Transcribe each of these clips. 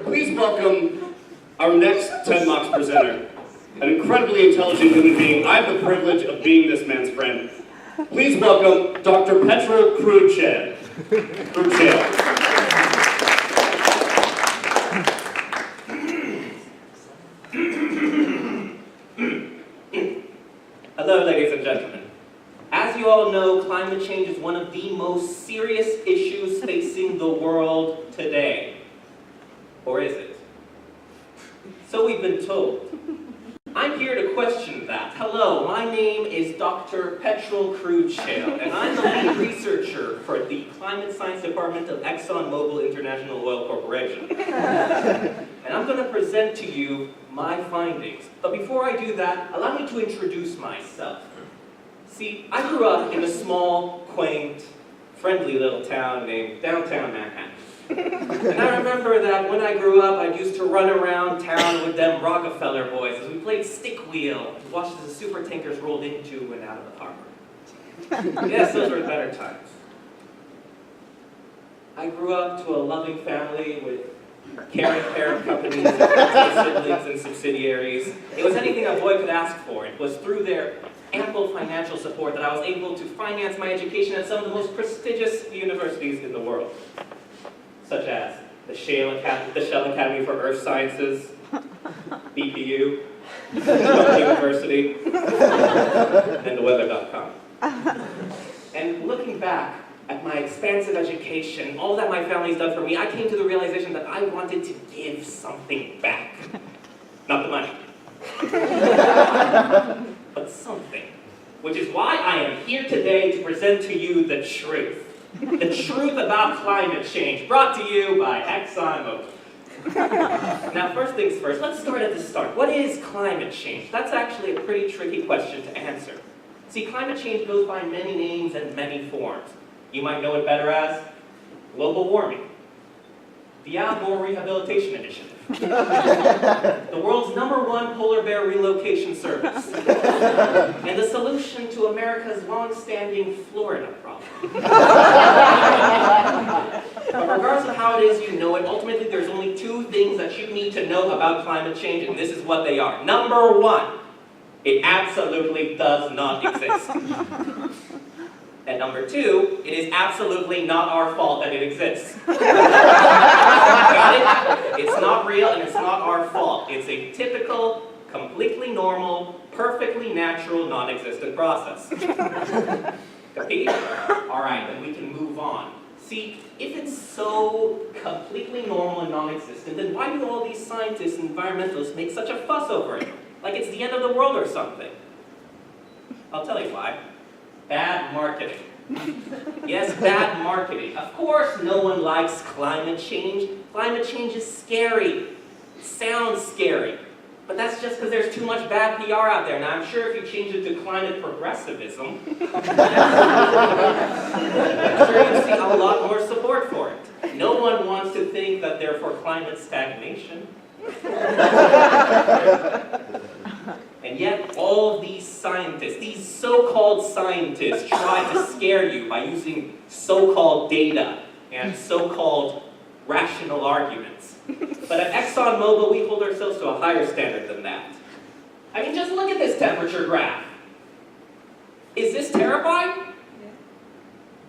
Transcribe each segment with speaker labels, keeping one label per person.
Speaker 1: Please welcome our next TED Talks presenter, an incredibly intelligent human being. I have the privilege of being this man's friend. Please welcome Dr. Petro Kruchev.
Speaker 2: Hello, ladies and gentlemen. As you all know, climate change is one of the most serious issues facing the world today. Or is it? So we've been told. I'm here to question that. Hello, my name is Dr. Petro Kruchev, and I'm the lead researcher for the Climate Science Department of ExxonMobil International Oil Corporation. And I'm going to present to you my findings. But before I do that, allow me to introduce myself. See, I grew up in a small, quaint, friendly little town named downtown Manhattan. And I remember that when I grew up, I used to run around town with them Rockefeller boys as we played stick wheel to watch as the super tankers rolled into and out of the harbor. Yes, those were better times. I grew up to a loving family with caring parent companies, siblings and subsidiaries. It was anything a boy could ask for. It was through their ample financial support that I was able to finance my education at some of the most prestigious universities in the world, such as the Shell Academy for Earth Sciences, BPU, University, and theweather.com. And looking back at my expansive education, all that my family's done for me, I came to the realization that I wanted to give something back. Not the money, but something. Which is why I am here today to present to you the truth. The truth about climate change, brought to you by ExxonMobil. Now, first things first, let's start at the start. What is climate change? That's actually a pretty tricky question to answer. See, climate change goes by many names and many forms. You might know it better as global warming, the Al Gore Rehabilitation Initiative, the world's #1 polar bear relocation service, and the solution to America's long-standing Florida problem. But regardless of how it is you know it, ultimately there's only two things that you need to know about climate change, and this is what they are. Number one, it absolutely does not exist. And number two, it is absolutely not our fault that it exists. Got it? It's not real and it's not our fault. It's a typical, completely normal, perfectly natural, non-existent process. Capite? Alright, then we can move on. See, if it's so completely normal and non-existent, then why do all these scientists and environmentalists make such a fuss over it? Like it's the end of the world or something. I'll tell you why. Bad marketing. Yes, bad marketing. Of course no one likes climate change. Climate change is scary. It sounds scary. But that's just because there's too much bad PR out there. Now I'm sure if you change it to climate progressivism, I'm sure you'd see a lot more support for it. No one wants to think that they're for climate stagnation. And yet, all these scientists, these so-called scientists, try to scare you by using so-called data and so-called rational arguments. But at ExxonMobil, we hold ourselves to a higher standard than that. I mean, just look at this temperature graph. Is this terrifying?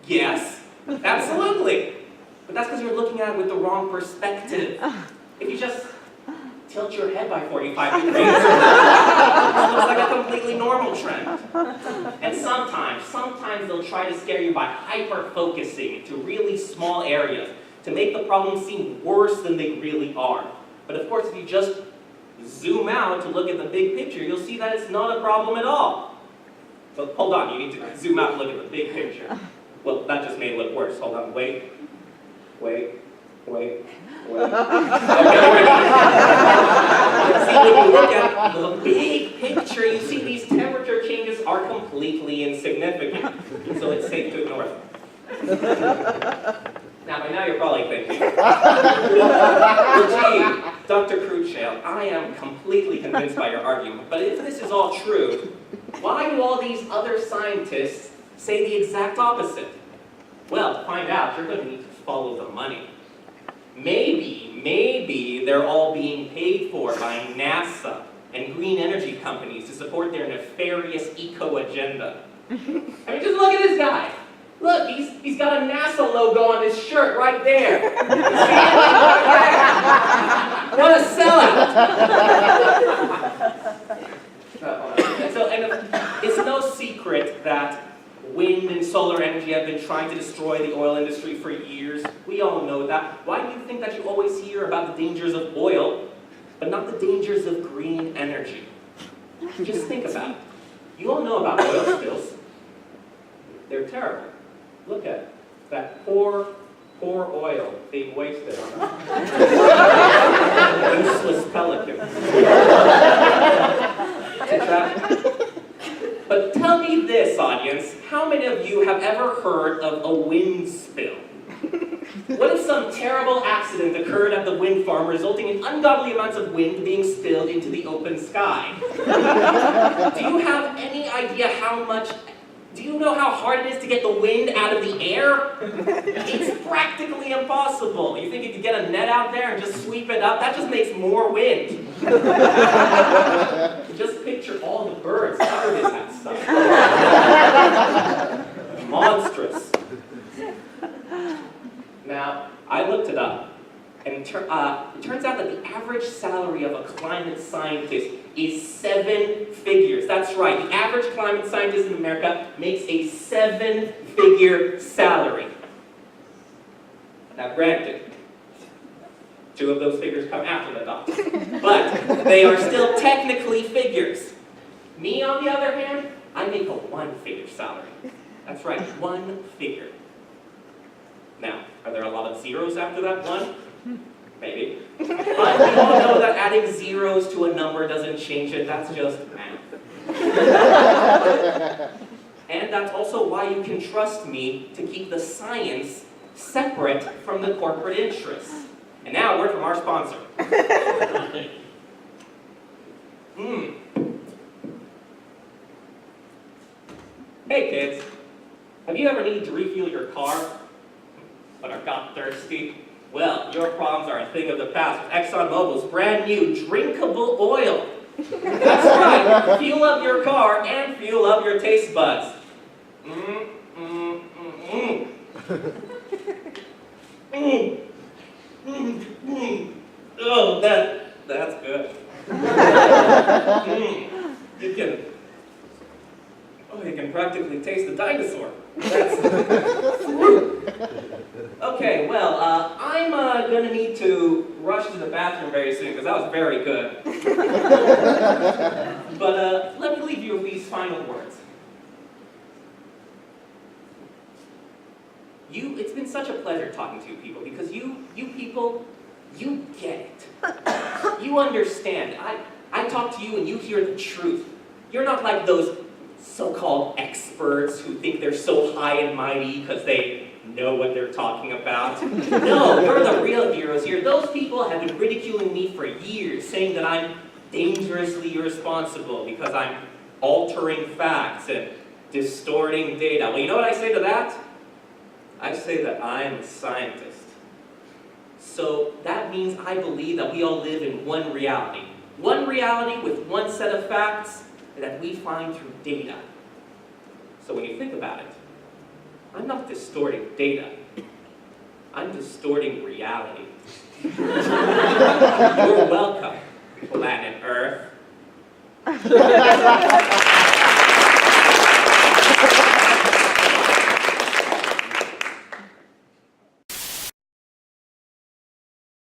Speaker 2: Yes, absolutely. But that's because you're looking at it with the wrong perspective. If you just tilt your head by 45 degrees, it looks like a completely normal trend. And sometimes they'll try to scare you by hyperfocusing into really small areas to make the problem seem worse than they really are. But of course, if you just zoom out to look at the big picture, you'll see that it's not a problem at all. But hold on, you need to zoom out and look at the big picture. Well, that just made it look worse. Hold on, wait. Okay, here we go. See, when you look at the big picture, you see these temperature changes are completely insignificant. So it's safe to ignore them. Now, by now you're probably thinking, well, gee, Dr. Kruchev, I am completely convinced by your argument, but if this is all true, why do all these other scientists say the exact opposite? Well, to find out, you're going to need to follow the money. Maybe they're all being paid for by NASA and green energy companies to support their nefarious eco-agenda. I mean, just look at this guy. Look, he's got a NASA logo on his shirt right there. What a sellout! And it's no secret that wind and solar energy have been trying to destroy the oil industry for years. We all know that. Why do you think that you always hear about the dangers of oil, but not the dangers of green energy? Just think about it. You all know about oil spills. They're terrible. Look at that poor oil being wasted on a useless pelican. But tell me this, audience, how many of you have ever heard of a wind spill? What if some terrible accident occurred at the wind farm, resulting in ungodly amounts of wind being spilled into the open sky? Do you have any idea do you know how hard it is to get the wind out of the air? It's practically impossible. You think you could get a net out there and just sweep it up? That just makes more wind. Just picture all the birds covered in that stuff. Monstrous. Now, I looked it up, and it turns out that the average salary of a climate scientist is 7 figures. That's right, the average climate scientist in America makes a 7-figure salary. Now granted, 2 of those figures come after the doctor, but they are still technically figures. Me, on the other hand, I make a 1-figure salary. That's right, 1 figure. Now, are there a lot of zeros after that 1? Maybe. But we all know that adding zeros to a number doesn't change it. That's just math. And that's also why you can trust me to keep the science separate from the corporate interests. And now a word from our sponsor. Hey kids, have you ever needed to refuel your car, but are got thirsty? Well, your problems are a thing of the past with ExxonMobil's brand new drinkable oil. That's right, fuel up your car and fuel up your taste buds. Oh, that's good. You can practically taste the dinosaur. Okay, well, I'm gonna need to rush to the bathroom very soon because that was very good. But let me leave you with these final words. It's been such a pleasure talking to you people because you people, you get it. You understand. I talk to you and you hear the truth. You're not like those so-called experts who think they're so high and mighty because they know what they're talking about. No, you're the real heroes here. Those people have been ridiculing me for years, saying that I'm dangerously irresponsible because I'm altering facts and distorting data. Well, you know what I say to that? I say that I'm a scientist. So that means I believe that we all live in one reality. One reality with one set of facts that we find through data. So when you think about it, I'm not distorting data. I'm distorting reality. You're welcome, planet Earth.